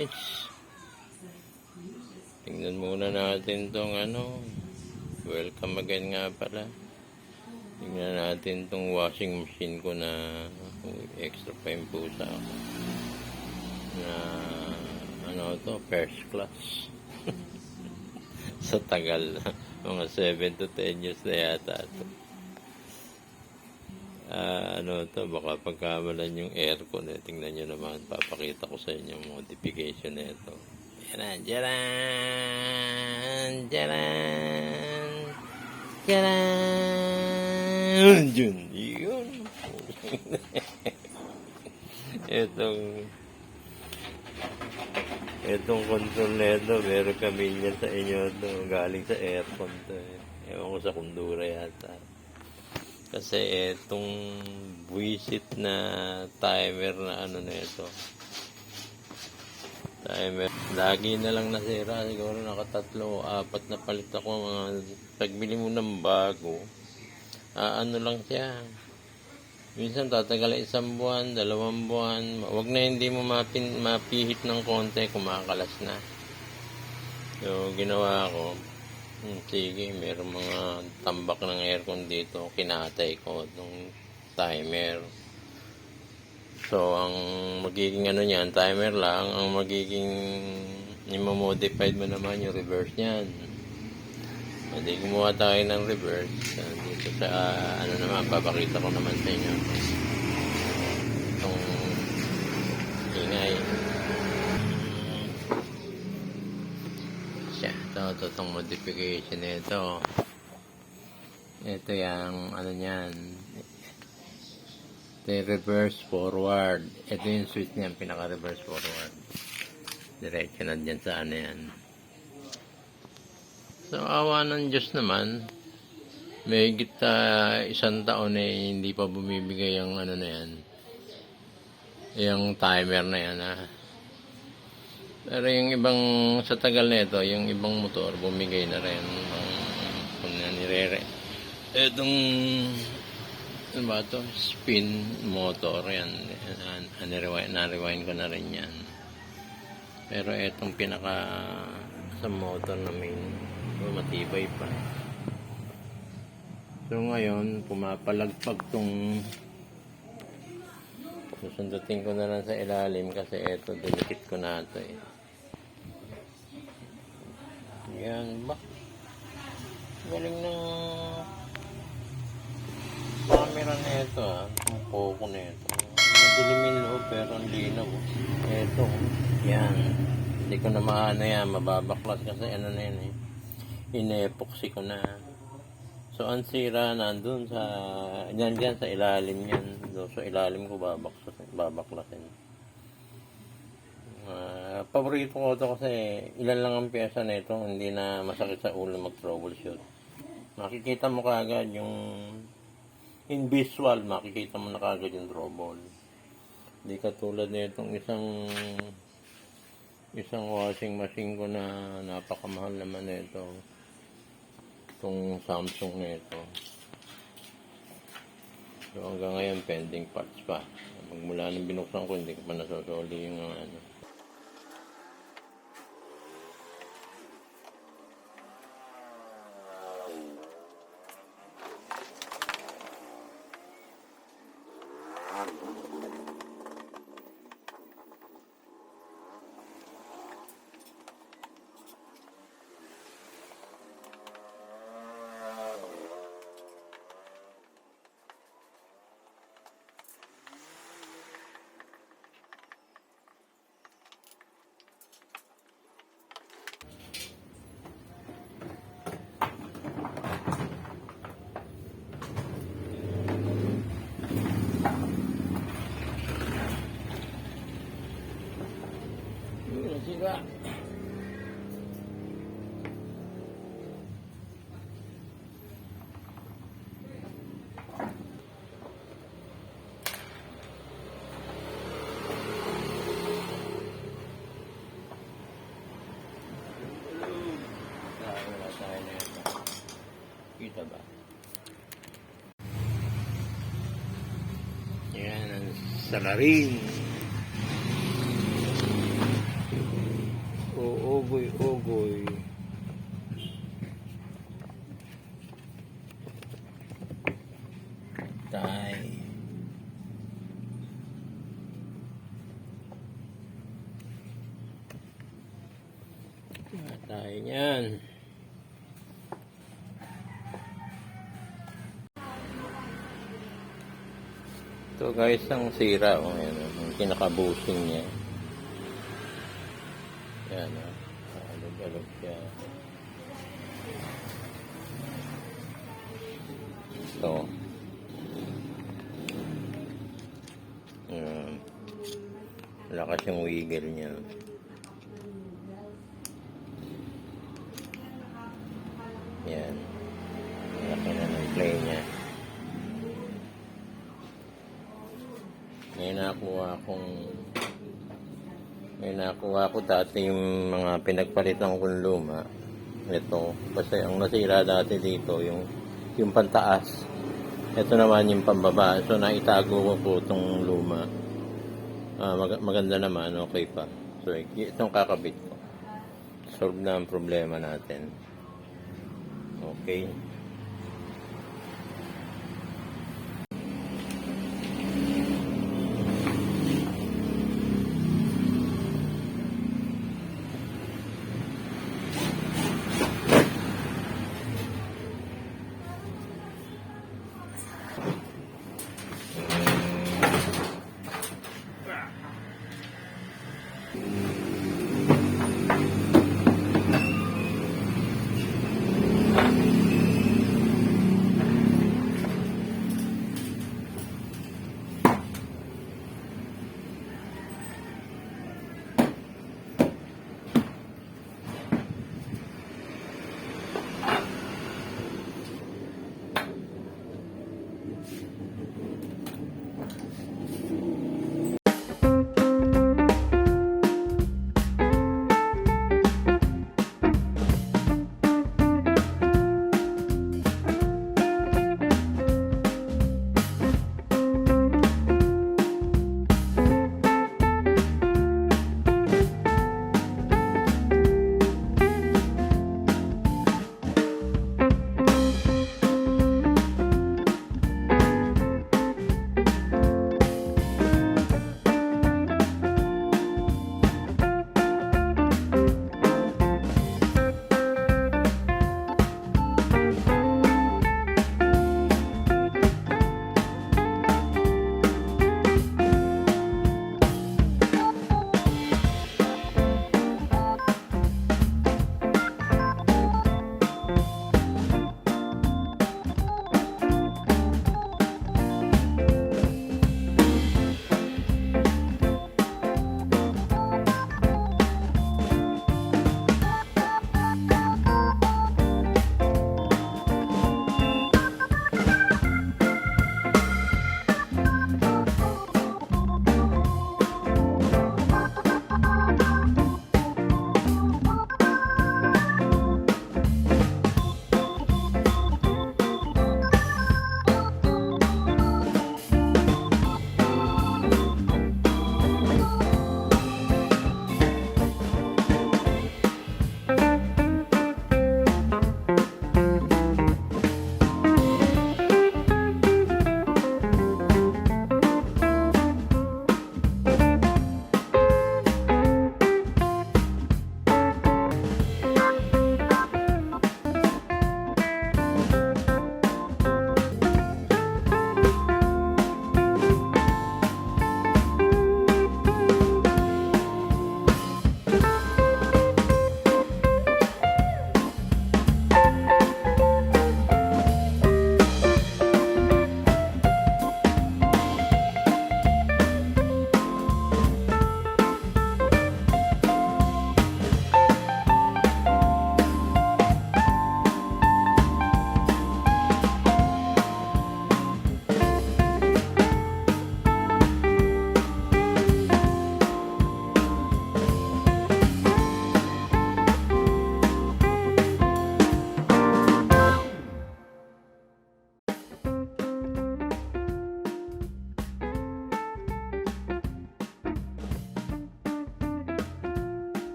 guys. Tingnan muna natin tong welcome again nga pala. Tingnan natin tong washing machine ko na extra pa yung pusa ako. Na first class. Sa tagal mga 7 to 10 years na yata ito. Baka pagkamalan yung aircon. Tingnan nyo naman, papakita ko sa inyo yung modification na ito. Jaran, jaran, jaran, jaran, yun. Itong control na ito, meron kami niyan sa inyo ito, galing sa aircon to. Ewan ko sa kundura yata. Kasi itong buwisit na timer na na ito. Timer. Lagi na lang nasira. Siguro nakatatlo o 4 na palit ako. Pagbili mo ng bago, lang siya. Minsan tatagal 1 buwan, 2 buwan. Huwag na hindi mo mapihit ng konti, kumakalas na. So, ginawa ko. Sige, meron mga tambak ng aircon dito. Kinatay ko itong timer. So, ang magiging niyan, timer lang. Ang magiging i-modified mo naman yung reverse niyan. Hindi gumawa tayo ng reverse. Dito sa, naman, papakita ko naman sa inyo. Itong ingay. Itong modification nito. Ito yung niyan. Ito yung reverse forward. Ito yung switch niyan, pinaka-reverse forward. Diretso na dyan sa yan. So, awa ng Diyos naman, may higit 1 taon hindi pa bumibigay yung na yan. Yung timer na yan, Pero yung ibang, sa tagal na ito, yung ibang motor, bumigay na rin. Kung nire-re. Itong, spin motor, yan. Na-rewind ko na rin yan. Pero itong pinaka, sa motor na main, matibay pa. So ngayon, pumapalagpag tong, susundutin ko na lang sa ilalim kasi ito, dinikit ko na ito Yan ba? Galing ng camera na ito Ang poko na ito. Madilim yung loob pero ang linaw. Ito. Yan. Hindi ko na yan. Mababaklas kasi na yan Ine-epoxy ko na. So, ang sira nandun sa dyan sa ilalim yan. So, ilalim ko babaklasin. Paborito ko ito kasi ilan lang ang pyesa na ito. Hindi na masakit sa ulo mag-troubleshoot. Makikita mo kaagad yung in visual, makikita mo na kaagad yung trouble. Hindi katulad na itong isang washing machine ko na napakamahal naman na ito. Itong Samsung na ito. So hanggang ngayon pending parts pa. Magmula nang binuksan ko, hindi ko pa nasasoli yung sira. Kita ba? Yan ang salarin. ugoy-ugoy. Tay. Tayo niyan. Ito guys, ang sira. Yung kinakabusing niya. Yan o. Alog-alog siya. Ito. Lakas yung wiggle niya. Yan. Laki na ng play niya. May nakuha ko dati yung mga pinagpalitan kong luma. Ito. Kasi ang nasira dati dito yung pantaas. Ito naman yung pambaba. So naitago ko po itong luma. Maganda naman. Okay pa. So itong kakabit ko. Solve na ang problema natin. Okay.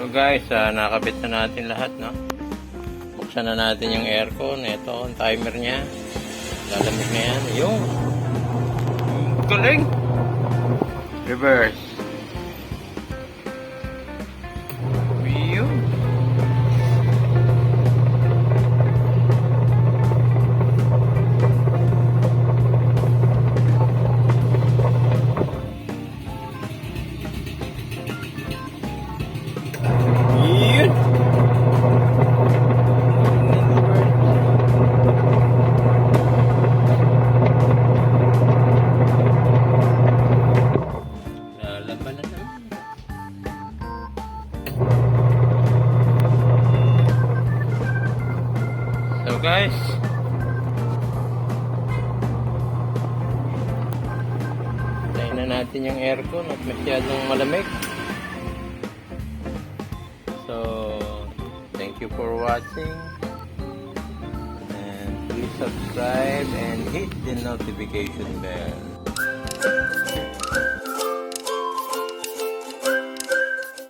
So guys, nakabit na natin lahat, no? Buksan na natin yung aircon. Ito, ang timer niya. Lalamig na yan. Yung galing! Reverse. Yun. So guys, tayin na natin yung aircon at masyadong malamig. So, thank you for watching, and please subscribe and hit the notification bell.